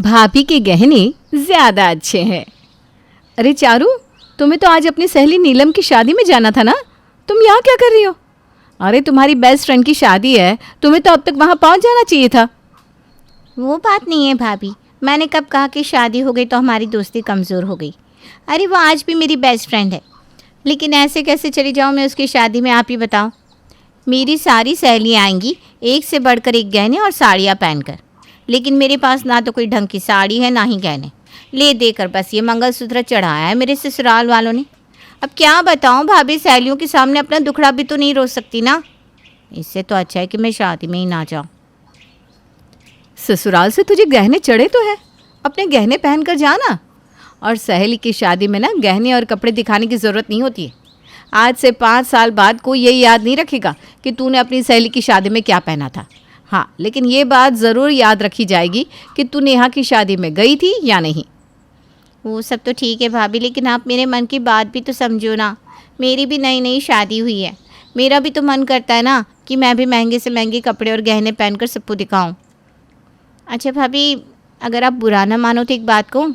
भाभी के गहने ज्यादा अच्छे हैं। अरे चारू, तुम्हें तो आज अपनी सहेली नीलम की शादी में जाना था ना, तुम यहाँ क्या कर रही हो? अरे तुम्हारी बेस्ट फ्रेंड की शादी है, तुम्हें तो अब तक वहाँ पहुँच जाना चाहिए था। वो बात नहीं है भाभी, मैंने कब कहा कि शादी हो गई तो हमारी दोस्ती कमज़ोर हो गई। अरे वो आज भी मेरी बेस्ट फ्रेंड है, लेकिन ऐसे कैसे चली जाऊँ मैं उसकी शादी में, आप ही बताओ। मेरी सारी सहेलियाँ आएंगी एक से बढ़कर एक गहने और साड़ियाँ पहनकर, लेकिन मेरे पास ना तो कोई ढंग की साड़ी है ना ही गहने। ले देकर बस ये मंगलसूत्र चढ़ाया है मेरे ससुराल वालों ने। अब क्या बताऊँ भाभी, सहेलियों के सामने अपना दुखड़ा भी तो नहीं रो सकती ना। इससे तो अच्छा है कि मैं शादी में ही ना जाऊँ। ससुराल से तुझे गहने चढ़े तो है, अपने गहने पहन कर जाना। और सहेली की शादी में ना गहने और कपड़े दिखाने की ज़रूरत नहीं होती है। आज से 5 साल बाद कोई ये याद नहीं रखेगा कि तूने अपनी सहेली की शादी में क्या पहना था। हाँ, लेकिन ये बात ज़रूर याद रखी जाएगी कि तू नेहा की शादी में गई थी या नहीं। वो सब तो ठीक है भाभी, लेकिन आप मेरे मन की बात भी तो समझो ना। मेरी भी नई नई शादी हुई है, मेरा भी तो मन करता है ना कि मैं भी महंगे से महंगे कपड़े और गहने पहनकर सबको दिखाऊं। अच्छा भाभी, अगर आप बुरा ना मानो तो एक बात कहूँ।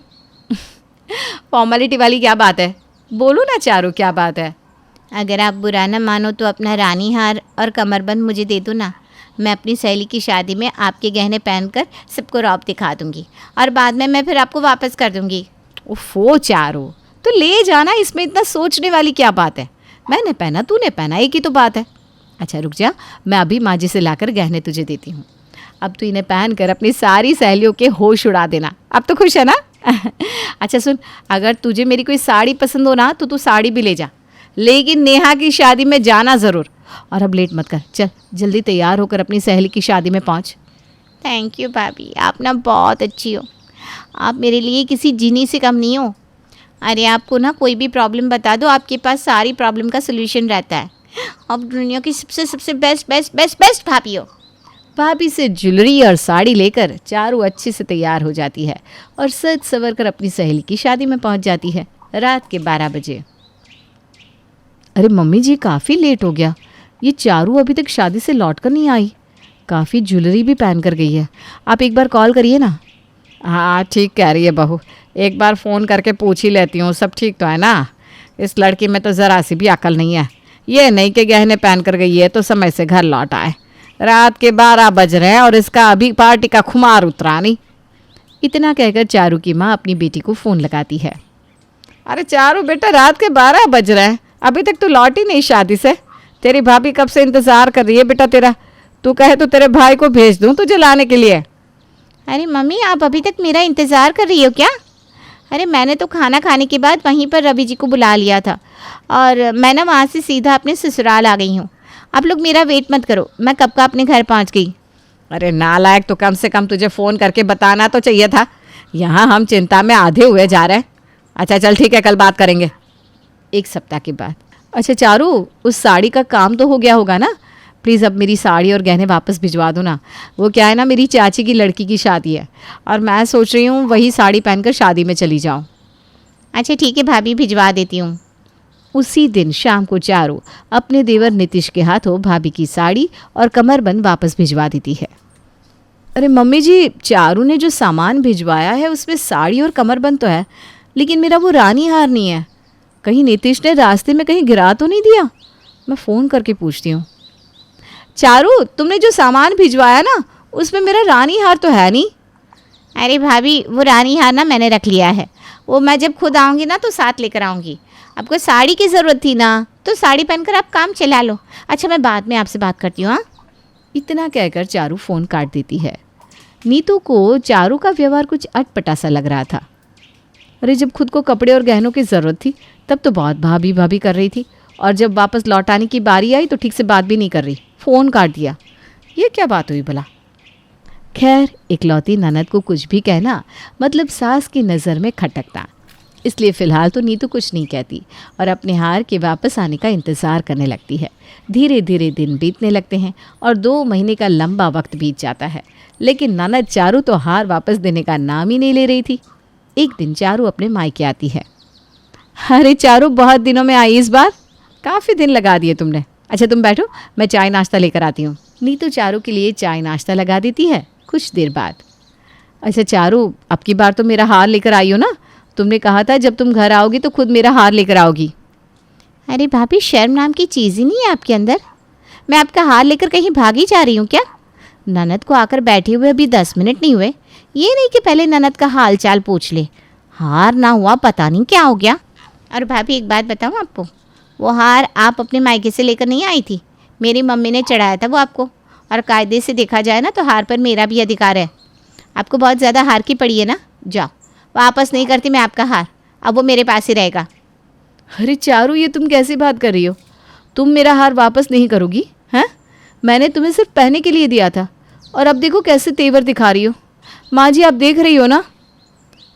फॉर्मेलिटी वाली क्या बात है, बोलो ना चारू, क्या बात है? अगर आप बुरा ना मानो तो अपना रानी हार और कमरबंद मुझे दे दो ना। मैं अपनी सहेली की शादी में आपके गहने पहनकर सबको रौब दिखा दूंगी और बाद में मैं फिर आपको वापस कर दूंगी। ओफो चारू, तो ले जाना, इसमें इतना सोचने वाली क्या बात है? मैंने पहना तूने पहना, एक ही तो बात है। अच्छा रुक जा, मैं अभी माँ जी से लाकर गहने तुझे देती हूँ। अब तू इन्हें पहन कर अपनी सारी सहेलियों के होश उड़ा देना। अब तो खुश है ना? अच्छा सुन, अगर तुझे मेरी कोई साड़ी पसंद हो ना तो तू साड़ी भी ले जा, लेकिन नेहा की शादी में जाना ज़रूर। और अब लेट मत कर, चल जल्दी तैयार होकर अपनी सहेली की शादी में पहुँच। थैंक यू भाभी, आप ना बहुत अच्छी हो। आप मेरे लिए किसी जीनी से कम नहीं हो। अरे आपको ना कोई भी प्रॉब्लम बता दो, आपके पास सारी प्रॉब्लम का सोल्यूशन रहता है। आप दुनिया की सबसे सबसे बेस्ट बेस्ट बेस्ट बेस्ट भाभी हो। भाभी से ज्वेलरी और साड़ी लेकर चारू अच्छे से तैयार हो जाती है और सज सवर कर अपनी सहेली की शादी में पहुंच जाती है रात के 12 बजे। अरे मम्मी जी, काफ़ी लेट हो गया, ये चारू अभी तक शादी से लौट कर नहीं आई। काफ़ी ज्वेलरी भी पहन कर गई है, आप एक बार कॉल करिए ना। हाँ ठीक कह रही है बहू, एक बार फ़ोन करके पूछ ही लेती हूँ सब ठीक तो है ना। इस लड़की में तो ज़रा सी भी अकल नहीं है, ये नहीं कि गहने पहन कर गई है तो समय से घर लौट आए। रात के 12 बज रहे हैं और इसका अभी पार्टी का खुमार उतरा नहीं। इतना कहकर चारू की माँ अपनी बेटी को फ़ोन लगाती है। अरे चारू बेटा, रात के 12 बज रहे हैं, अभी तक तू लौटी नहीं शादी से। तेरी भाभी कब से इंतज़ार कर रही है बेटा तेरा। तू कहे तो तेरे भाई को भेज दूँ तुझे लाने के लिए। अरे मम्मी, आप अभी तक मेरा इंतज़ार कर रही हो क्या? अरे मैंने तो खाना खाने के बाद वहीं पर रवि जी को बुला लिया था और मैं ना वहाँ से सीधा अपने ससुराल आ गई हूँ। आप लोग मेरा वेट मत करो, मैं कब का अपने घर पहुँच गई। अरे नालायक, तो कम से कम तुझे फ़ोन करके बताना तो चाहिए था। यहाँ हम चिंता में आधे हुए जा रहे हैं। अच्छा चल ठीक है, कल बात करेंगे। 1 सप्ताह के बाद। अच्छा चारू, उस साड़ी का काम तो हो गया होगा ना? प्लीज़ अब मेरी साड़ी और गहने वापस भिजवा दो ना। वो क्या है ना, मेरी चाची की लड़की की शादी है और मैं सोच रही हूँ वही साड़ी पहनकर शादी में चली जाऊँ। अच्छा ठीक है भाभी, भिजवा देती हूँ। उसी दिन शाम को चारू अपने देवर नीतीश के हाथों भाभी की साड़ी और कमरबंद वापस भिजवा देती है। अरे मम्मी जी, चारू ने जो सामान भिजवाया है उसमें साड़ी और कमरबंद तो है, लेकिन मेरा वो रानी हार नहीं है। कहीं नीतीश ने रास्ते में कहीं गिरा तो नहीं दिया? मैं फ़ोन करके पूछती हूँ। चारू, तुमने जो सामान भिजवाया ना उसमें मेरा रानी हार तो है नहीं? अरे भाभी, वो रानी हार ना मैंने रख लिया है, वो मैं जब खुद आऊँगी ना तो साथ लेकर आऊँगी। आपको साड़ी की ज़रूरत थी ना, तो साड़ी पहनकर आप काम चला लो। अच्छा मैं बाद में आपसे बात करती हूँ। हाँ, इतना कहकर चारू फ़ोन काट देती है। नीतू को चारू का व्यवहार कुछ अटपटा सा लग रहा था। अरे जब खुद को कपड़े और गहनों की ज़रूरत थी तब तो बहुत भाभी भाभी कर रही थी, और जब वापस लौट आने की बारी आई तो ठीक से बात भी नहीं कर रही, फ़ोन काट दिया। ये क्या बात हुई भला? खैर, इकलौती ननद को कुछ भी कहना मतलब सास की नज़र में खटकना, इसलिए फ़िलहाल तो नीतू कुछ नहीं कहती और अपने हार के वापस आने का इंतज़ार करने लगती है। धीरे धीरे दिन बीतने लगते हैं और 2 महीने का लंबा वक्त बीत जाता है, लेकिन ननद चारू तो हार वापस देने का नाम ही नहीं ले रही थी। एक दिन चारू अपने मायके आती है। अरे चारू, बहुत दिनों में आई इस बार, काफ़ी दिन लगा दिए तुमने। अच्छा तुम बैठो, मैं चाय नाश्ता लेकर आती हूँ। नीतू चारू के लिए चाय नाश्ता लगा देती है। कुछ देर बाद, अच्छा चारू, अब की बार तो मेरा हार लेकर आई हो ना। तुमने कहा था जब तुम घर आओगी तो खुद मेरा हार लेकर आओगी। अरे भाभी, शर्म नाम की चीज़ ही नहीं है आपके अंदर। मैं आपका हार लेकर कहीं भागी जा रही हूँ क्या? ननद को आकर बैठे हुए अभी 10 मिनट नहीं हुए, ये नहीं कि पहले ननद का हाल चाल पूछ ले। हार ना हुआ, पता नहीं क्या हो गया। और भाभी एक बात बताऊँ आपको, वो हार आप अपने मायके से लेकर नहीं आई थी, मेरी मम्मी ने चढ़ाया था वो आपको। और कायदे से देखा जाए ना तो हार पर मेरा भी अधिकार है। आपको बहुत ज़्यादा हार की पड़ी है ना, जाओ वापस नहीं करती मैं आपका हार, अब वो मेरे पास ही रहेगा। अरे चारू, ये तुम कैसी बात कर रही हो? तुम मेरा हार वापस नहीं करोगी? हैं? मैंने तुम्हें सिर्फ पहनने के लिए दिया था और अब देखो कैसे तेवर दिखा रही हो। माँ जी, आप देख रही हो ना।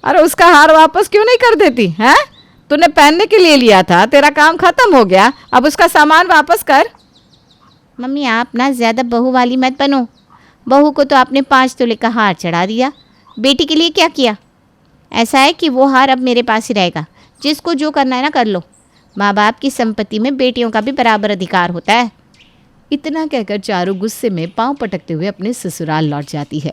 अरे उसका हार वापस क्यों नहीं कर देती? हैं? तूने पहनने के लिए लिया था, तेरा काम खत्म हो गया, अब उसका सामान वापस कर। मम्मी आप ना ज़्यादा बहू वाली मत बनो। बहू को तो आपने 5 तोले का हार चढ़ा दिया, बेटी के लिए क्या किया? ऐसा है कि वो हार अब मेरे पास ही रहेगा, जिसको जो करना है ना कर लो। माँ बाप की संपत्ति में बेटियों का भी बराबर अधिकार होता है। इतना कहकर चारू गुस्से में पांव पटकते हुए अपने ससुराल लौट जाती है।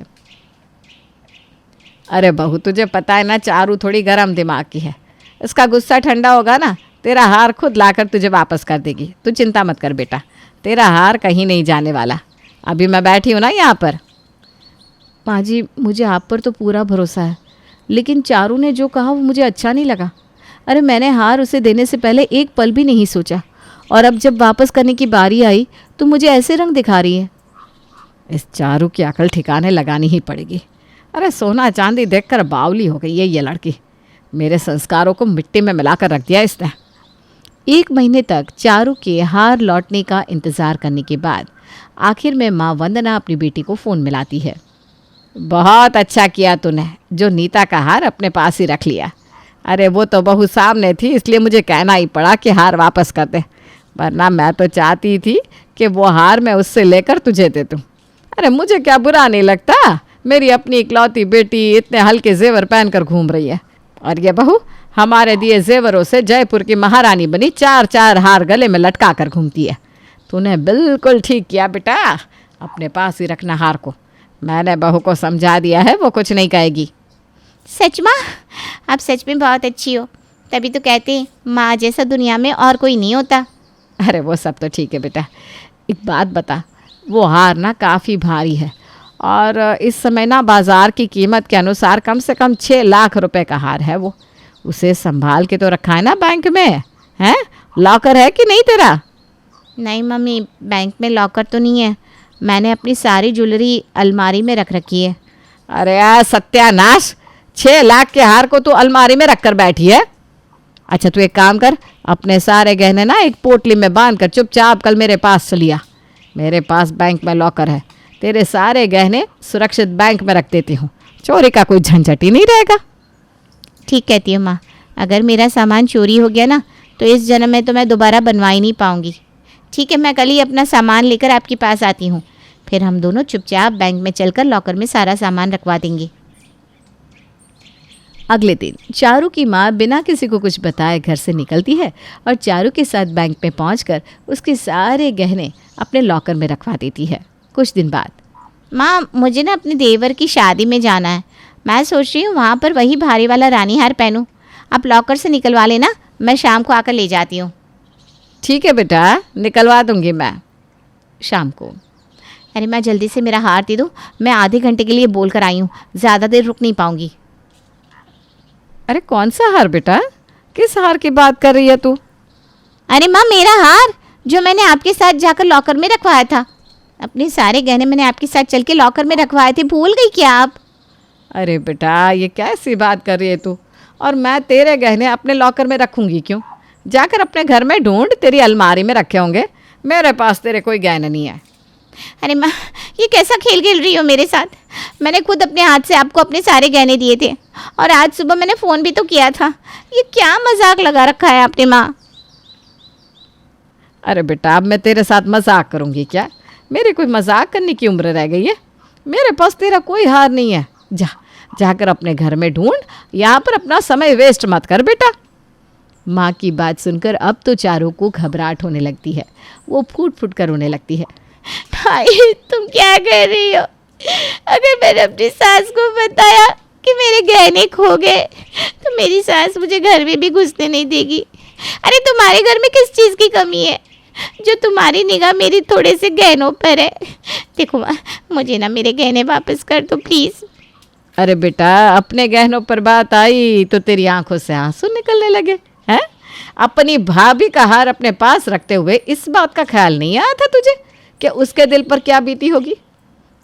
अरे बहू, तुझे पता है ना चारू थोड़ी गर्म दिमाग की है। इसका गुस्सा ठंडा होगा ना, तेरा हार खुद लाकर तुझे वापस कर देगी। तू चिंता मत कर बेटा, तेरा हार कहीं नहीं जाने वाला। अभी मैं बैठी हूँ ना यहाँ पर। माँ जी, मुझे आप पर तो पूरा भरोसा है, लेकिन चारू ने जो कहा वो मुझे अच्छा नहीं लगा। अरे मैंने हार उसे देने से पहले एक पल भी नहीं सोचा, और अब जब वापस करने की बारी आई तो मुझे ऐसे रंग दिखा रही है। इस चारू की अकल ठिकाने लगानी ही पड़ेगी। अरे सोना चांदी देखकर बावली हो गई है ये लड़की। मेरे संस्कारों को मिट्टी में मिलाकर रख दिया इसने। 1 महीने तक चारू के हार लौटने का इंतज़ार करने के बाद आखिर में माँ वंदना अपनी बेटी को फ़ोन मिलाती है। बहुत अच्छा किया तूने जो नीता का हार अपने पास ही रख लिया। अरे वो तो बहू सामने थी, इसलिए मुझे कहना ही पड़ा कि हार वापस कर दे, वरना मैं तो चाहती थी कि वो हार मैं उससे लेकर तुझे दे दूँ। अरे मुझे क्या बुरा नहीं लगता, मेरी अपनी इकलौती बेटी इतने हल्के जेवर पहनकर घूम रही है, और ये बहू हमारे दिए जेवरों से जयपुर की महारानी बनी 4-4 हार गले में लटका कर घूमती है। तूने बिल्कुल ठीक किया बेटा, अपने पास ही रखना हार को। मैंने बहू को समझा दिया है, वो कुछ नहीं कहेगी। सच माँ, आप सच में बहुत अच्छी हो, तभी तो कहते हैं माँ जैसा दुनिया में और कोई नहीं होता। अरे वो सब तो ठीक है बेटा, एक बात बता, वो हार ना काफ़ी भारी है, और इस समय ना बाज़ार की कीमत के अनुसार कम से कम 6 लाख रुपए का हार है वो। उसे संभाल के तो रखा है ना बैंक में, हैं? लॉकर है कि नहीं तेरा? नहीं मम्मी, बैंक में लॉकर तो नहीं है, मैंने अपनी सारी ज्वेलरी अलमारी में रख रखी है। अरे यार सत्यानाश, 6 लाख के हार को तू अलमारी में रख कर बैठी है। अच्छा तू एक काम कर, अपने सारे गहने ना एक पोटली में बांध कर चुपचाप कल मेरे पास चलिया। मेरे पास बैंक में लॉकर है, तेरे सारे गहने सुरक्षित बैंक में रख देती हूँ, चोरी का कोई झंझट ही नहीं रहेगा। ठीक कहती हूँ माँ, अगर मेरा सामान चोरी हो गया ना तो इस जन्म में तो मैं दोबारा बनवा ही नहीं पाऊँगी। ठीक है, मैं कल ही अपना सामान लेकर आपके पास आती हूँ, फिर हम दोनों चुपचाप बैंक में चलकर लॉकर में सारा सामान रखवा देंगे। अगले दिन चारू की माँ बिना किसी को कुछ बताए घर से निकलती है और चारू के साथ बैंक में पहुंचकर उसके सारे गहने अपने लॉकर में रखवा देती है। कुछ दिन बाद, माँ मुझे ना अपने देवर की शादी में जाना है, मैं सोच रही हूँ वहाँ पर वही भारी वाला रानी हार पहनूँ। आप लॉकर से निकलवा लेना, मैं शाम को आकर ले जाती हूँ। ठीक है बेटा, निकलवा दूंगी मैं। शाम को, अरे माँ जल्दी से मेरा हार दे दो, मैं आधे घंटे के लिए बोल कर आई हूँ, ज़्यादा देर रुक नहीं पाऊँगी। अरे कौन सा हार बेटा, किस हार की बात कर रही है तू? अरे माँ मेरा हार जो मैंने आपके साथ जाकर लॉकर में रखवाया था, अपने सारे गहने मैंने आपके साथ चल के लॉकर में रखवाए थे, भूल गई क्या आप? अरे बेटा ये कैसी बात कर रही है तू, और मैं तेरे गहने अपने लॉकर में रखूंगी क्यों? जाकर अपने घर में ढूंढ, तेरी अलमारी में रखे होंगे, मेरे पास तेरे कोई गहने नहीं है। अरे माँ ये कैसा खेल खेल रही हो मेरे साथ? मैंने खुद अपने हाथ से आपको अपने सारे गहने दिए थे, और आज सुबह मैंने फ़ोन भी तो किया था। ये क्या मजाक लगा रखा है आपने माँ? अरे बेटा अब मैं तेरे साथ मजाक करूंगी क्या? मेरी कोई मजाक करने की उम्र रह गई है? मेरे पास तेरा कोई हार नहीं है। जाकर अपने घर में ढूंढ, यहाँ पर अपना समय वेस्ट मत कर बेटा। माँ की बात सुनकर अब तो चारू को घबराहट होने लगती है, वो फूट फूट कर रोने लगती है। भाई तुम क्या कह रही हो? अगर मैंने अपनी सास को बताया कि मेरे गहने खो गए तो मेरी सास मुझे घर में भी घुसने नहीं देगी। अरे तुम्हारे घर में किस चीज़ की कमी है जो तुम्हारी निगाह मेरी थोड़े से गहनों पर है? देखो माँ, मुझे ना मेरे गहने वापस कर दो प्लीज़। अरे बेटा, अपने गहनों पर बात आई तो तेरी आंखों से आंसू निकलने लगे हैं? अपनी भाभी का हार अपने पास रखते हुए इस बात का ख्याल नहीं आया था तुझे कि उसके दिल पर क्या बीती होगी?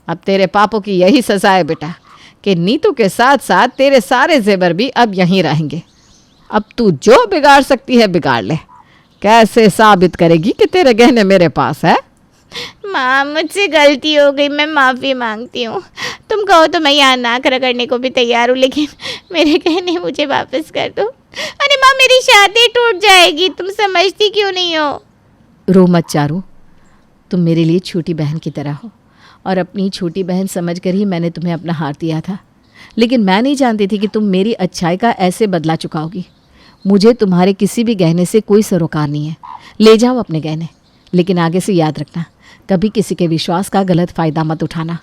अब तेरे पापों की यही सजा है बेटा कि नीतू के साथ साथ तेरे सारे जेवर भी अब यहीं रहेंगे। अब तू जो बिगाड़ सकती है बिगाड़ ले, कैसे साबित करेगी कि तेरे गहने मेरे पास है? माँ, मुझसे गलती हो गई, मैं माफ़ी मांगती हूँ। तुम कहो तो मैं यहाँ नाक रगड़ने को भी तैयार हूँ, लेकिन मेरे गहने मुझे वापस कर दो। अरे माँ, मेरी शादी टूट जाएगी, तुम समझती क्यों नहीं हो? रो मत चारू, तुम मेरे लिए छोटी बहन की तरह हो और अपनी छोटी बहन समझकर ही मैंने तुम्हें अपना हार दिया था। लेकिन मैं नहीं जानती थी कि तुम मेरी अच्छाई का ऐसे बदला चुकाओगी। मुझे तुम्हारे किसी भी गहने से कोई सरोकार नहीं है, ले जाओ अपने गहने, लेकिन आगे से याद रखना कभी किसी के विश्वास का गलत फ़ायदा मत उठाना।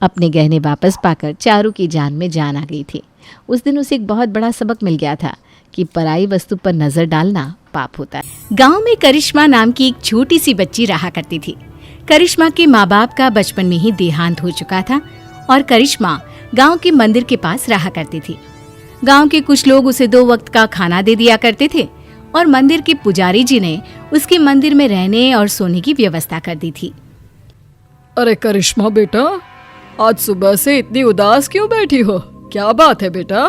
अपने गहने वापस पाकर चारू की जान में जान आ गई थी। उस दिन उसे एक बहुत बड़ा सबक मिल गया था कि पराई वस्तु पर नज़र डालना पाप होता है। गांव में करिश्मा नाम की एक छोटी सी बच्ची रहा करती थी। करिश्मा के माँ बाप का बचपन में ही देहांत हो चुका था और करिश्मा गांव के मंदिर के पास रहा करती थी। गांव के कुछ लोग उसे 2 वक्त का खाना दे दिया करते थे और मंदिर के पुजारी जी ने उसके मंदिर में रहने और सोने की व्यवस्था कर दी थी। अरे करिश्मा बेटा, आज सुबह से इतनी उदास क्यों बैठी हो? क्या बात है बेटा?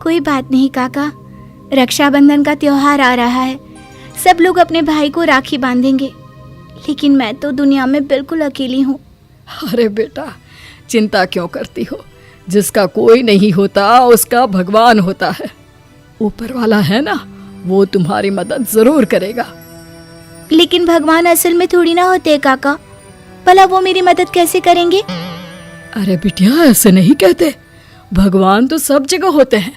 कोई बात नहीं काका, रक्षाबंधन का त्योहार आ रहा है, सब लोग अपने भाई को राखी बांधेंगे, लेकिन मैं तो दुनिया में बिल्कुल अकेली हूँ। अरे बेटा, चिंता क्यों करती हो? जिसका कोई नहीं होता उसका भगवान होता है। ऊपर वाला है ना, वो तुम्हारी मदद जरूर करेगा। लेकिन भगवान असल में थोड़ी ना होते काका, भला वो मेरी मदद कैसे करेंगे? अरे बिटिया, ऐसे नहीं कहते, भगवान तो सब जगह होते हैं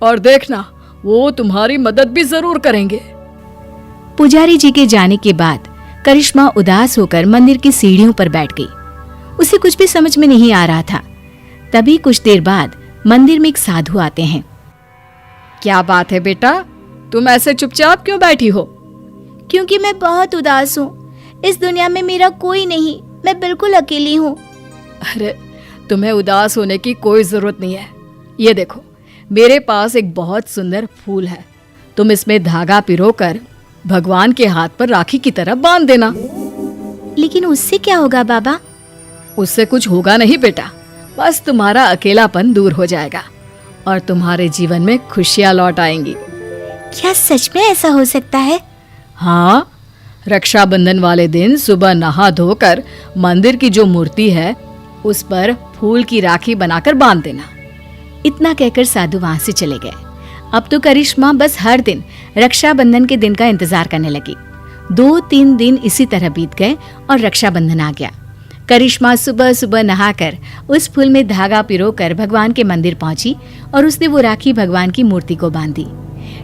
और देखना वो तुम्हारी मदद भी जरूर करेंगे। पुजारी जी के जाने के बाद करिश्मा उदास होकर मंदिर की सीढ़ियों पर बैठ गई। उसे कुछ भी समझ में नहीं आ रहा था। तभी कुछ देर बाद मंदिर में एक साधु आते हैं। क्या बात है बेटा, तुम ऐसे चुपचाप क्यों बैठी हो? क्योंकि मैं बहुत उदास हूँ। इस दुनिया में मेरा कोई नहीं, मैं बिल्कुल अकेली हूँ। अरे तुम्हें उदास होने की कोई जरूरत नहीं है। ये देखो, मेरे पास एक बहुत सुंदर फूल है, तुम इसमें धागा पिरोकर भगवान के हाथ पर राखी की तरह बांध देना। लेकिन उससे क्या होगा बाबा? उससे कुछ होगा नहीं बेटा, बस तुम्हारा अकेलापन दूर हो जाएगा और तुम्हारे जीवन में खुशियां लौट आएंगी। क्या सच में ऐसा हो सकता है? हाँ, रक्षाबंधन वाले दिन सुबह नहा धोकर मंदिर की जो मूर्ति है उस पर फूल की राखी बनाकर बांध देना। इतना कहकर साधु वहां से चले गए। अब तो करिश्मा बस हर दिन रक्षाबंधन के दिन का इंतजार करने लगी। 2-3 दिन इसी तरह बीत गए और रक्षाबंधन आ गया। करिश्मा सुबह सुबह नहाकर उस फूल में धागा पिरोकर भगवान के मंदिर पहुंची और उसने वो राखी भगवान की मूर्ति को बांधी।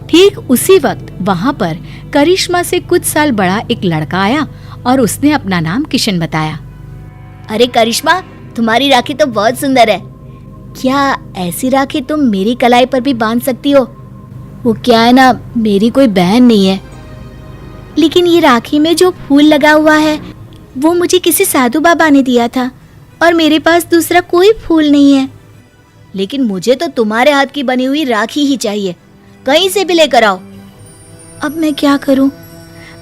ठीक उसी वक्त वहां पर करिश्मा से कुछ साल बड़ा एक लड़का आया और उसने अपना नाम किशन बताया। अरे करिश्मा, तुम्हारी राखी तो बहुत सुंदर है। क्या ऐसी राखी तुम मेरी कलाई पर भी बांध सकती हो? वो क्या है ना, मेरी कोई बहन नहीं है, लेकिन ये राखी में जो फूल लगा हुआ है वो मुझे किसी साधु बाबा ने दिया था और मेरे पास दूसरा कोई फूल नहीं है। लेकिन मुझे तो तुम्हारे हाथ की बनी हुई राखी ही चाहिए, कहीं से भी लेकर आओ। अब मैं क्या करूं?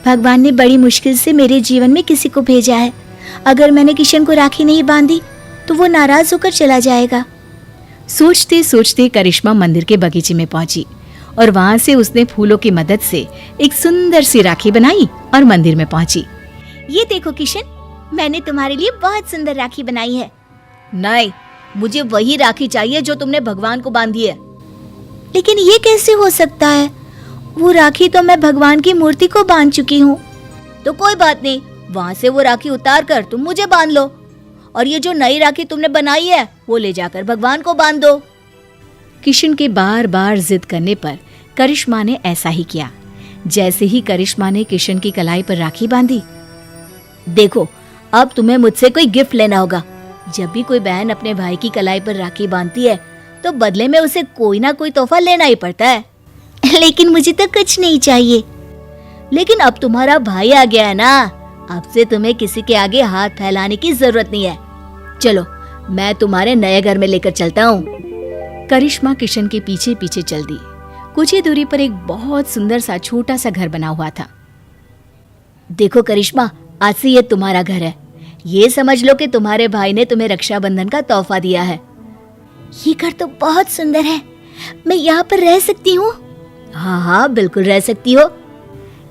भगवान ने बड़ी मुश्किल से मेरे जीवन में किसी को भेजा है। अगर मैंने किशन को राखी नहीं बांधी तो वो नाराज होकर चला जाएगा। सोचते सोचते करिश्मा मंदिर के बगीचे में पहुंची और वहां से उसने फूलों की मदद से एक सुंदर सी राखी बनाई और मंदिर में पहुंची। ये देखो किशन, मैंने तुम्हारे लिए बहुत सुंदर राखी बनाई है। नहीं, मुझे वही राखी चाहिए जो तुमने भगवान को बांधी है। लेकिन ये कैसे हो सकता है? वो राखी तो मैं भगवान की मूर्ति को बांध चुकी हूँ। तो कोई बात नहीं, वहाँ से वो राखी उतार कर तुम मुझे बांध लो और ये जो नई राखी तुमने बनाई है वो ले जाकर भगवान को बांध दो। किशन के बार बार जिद करने पर करिश्मा ने ऐसा ही किया। जैसे ही करिश्मा ने किशन की कलाई पर राखी बांधी, देखो, अब तुम्हें मुझसे कोई गिफ्ट लेना होगा। जब भी कोई बहन अपने भाई की कलाई पर राखी बांधती है तो बदले में उसे कोई ना कोई तोहफा लेना ही पड़ता है। लेकिन मुझे तो कुछ नहीं चाहिए। लेकिन अब तुम्हारा भाई आ गया है ना, अब से तुम्हें किसी के आगे हाथ फैलाने की जरूरत नहीं है। चलो मैं तुम्हारे नए घर में लेकर चलता हूँ। करिश्मा किशन के पीछे पीछे चल दी। कुछ ही दूरी पर एक बहुत सुंदर सा छोटा सा घर बना हुआ था। देखो करिश्मा, आज से ये तुम्हारा घर है। ये समझ लो कि तुम्हारे भाई ने तुम्हें रक्षाबंधन का तोहफा दिया है। ये घर तो बहुत सुंदर है, मैं यहाँ पर रह सकती हूँ? हाँ हाँ बिल्कुल रह सकती हो।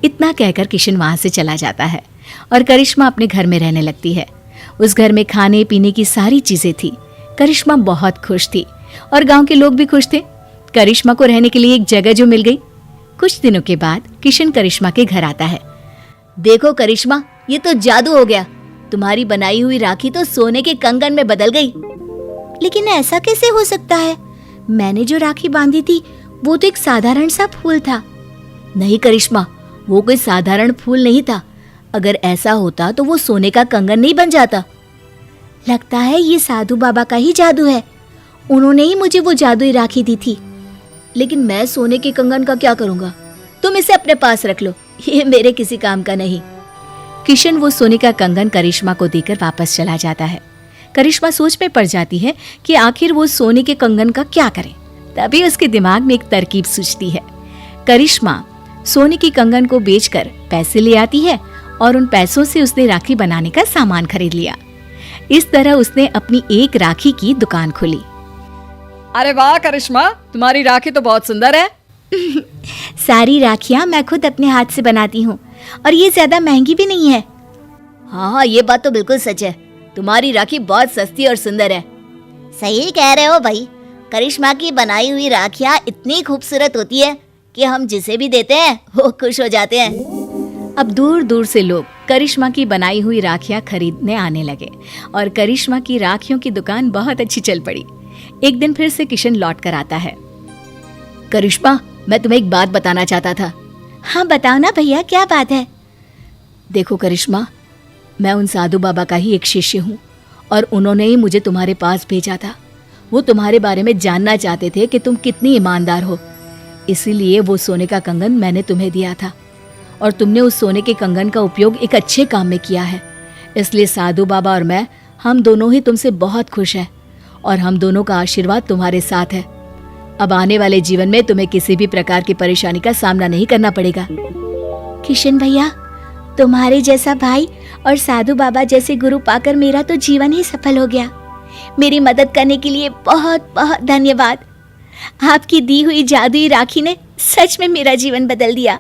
इतना कहकर किशन वहां से चला जाता है और करिश्मा अपने घर में रहने लगती है। उस घर में खाने पीने की सारी चीजें थी। करिश्मा बहुत खुश थी और गांव के लोग भी खुश थे। करिश्मा को रहने के लिए एक जगह जो मिल गई। कुछ दिनों के बाद किशन करिश्मा के घर आता है। देखो करिश्मा, ये तो जादू हो गया। तुम्हारी बनाई हुई राखी तो सोने के कंगन में बदल गई। लेकिन ऐसा कैसे हो सकता है? मैंने जो राखी बांधी थी वो तो एक साधारण सा फूल था। नहीं करिश्मा, वो कोई साधारण फूल नहीं था। अगर ऐसा होता तो वो सोने का कंगन नहीं बन जाता। लगता है ये साधु बाबा का ही जादू है। उन्होंने ही मुझे वो जादुई राखी दी थी। लेकिन मैं सोने के कंगन का क्या करूंगा? तुम इसे अपने पास रख लो, ये मेरे किसी काम का नहीं। किशन वो सोने का कंगन करिश्मा को देकर वापस चला जाता है। करिश्मा सोच में पड़ जाती है कि आखिर वो सोने के कंगन का क्या करे। तभी उसके दिमाग में एक तरकीब सूझती है। करिश्मा सोने की कंगन को बेचकर पैसे ले आती है और उन पैसों से उसने राखी बनाने का सामान खरीद लिया। इस तरह उसने अपनी एक राखी की दुकान खोली। अरे वाह करिश्मा, तुम्हारी राखी तो बहुत सुंदर है। सारी राखियां मैं खुद अपने हाथ से बनाती हूँ और ये ज्यादा महंगी भी नहीं है। हाँ ये बात तो बिल्कुल सच है। तुम्हारी राखी बहुत सस्ती और सुंदर है। सही कह रहे हो भाई। करिश्मा की बनाई हुई राखियां इतनी खूबसूरत होती है कि हम जिसे भी देते हैं वो खुश हो जाते हैं। अब दूर दूर से लोग करिश्मा की बनाई हुई राखियां खरीदने आने लगे और करिश्मा की राखियों की दुकान बहुत अच्छी चल पड़ी। एक दिन फिर से किशन लौट कर आता है। करिश्मा, मैं तुम्हें एक बात बताना चाहता था। हाँ बताओ ना भैया, क्या बात है? देखो करिश्मा, मैं उन साधु बाबा का ही एक शिष्य हूँ और उन्होंने ही मुझे तुम्हारे पास भेजा था। वो तुम्हारे बारे में जानना चाहते थे कि तुम कितनी ईमानदार हो। इसीलिए वो सोने का कंगन मैंने तुम्हें दिया था और तुमने उस सोने के कंगन का उपयोग एक अच्छे काम में किया है। इसलिए साधु बाबा और मैं, हम दोनों ही तुमसे बहुत खुश हैं और हम दोनों का आशीर्वाद तुम्हारे साथ है। अब आने वाले जीवन में तुम्हें किसी भी प्रकार की परेशानी का सामना नहीं करना पड़ेगा। किशन भैया, तुम्हारे जैसा भाई और साधु बाबा जैसे गुरु पाकर मेरा तो जीवन ही सफल हो गया। मेरी मदद करने के लिए बहुत बहुत धन्यवाद। आपकी दी हुई जादुई राखी ने सच में मेरा जीवन बदल दिया।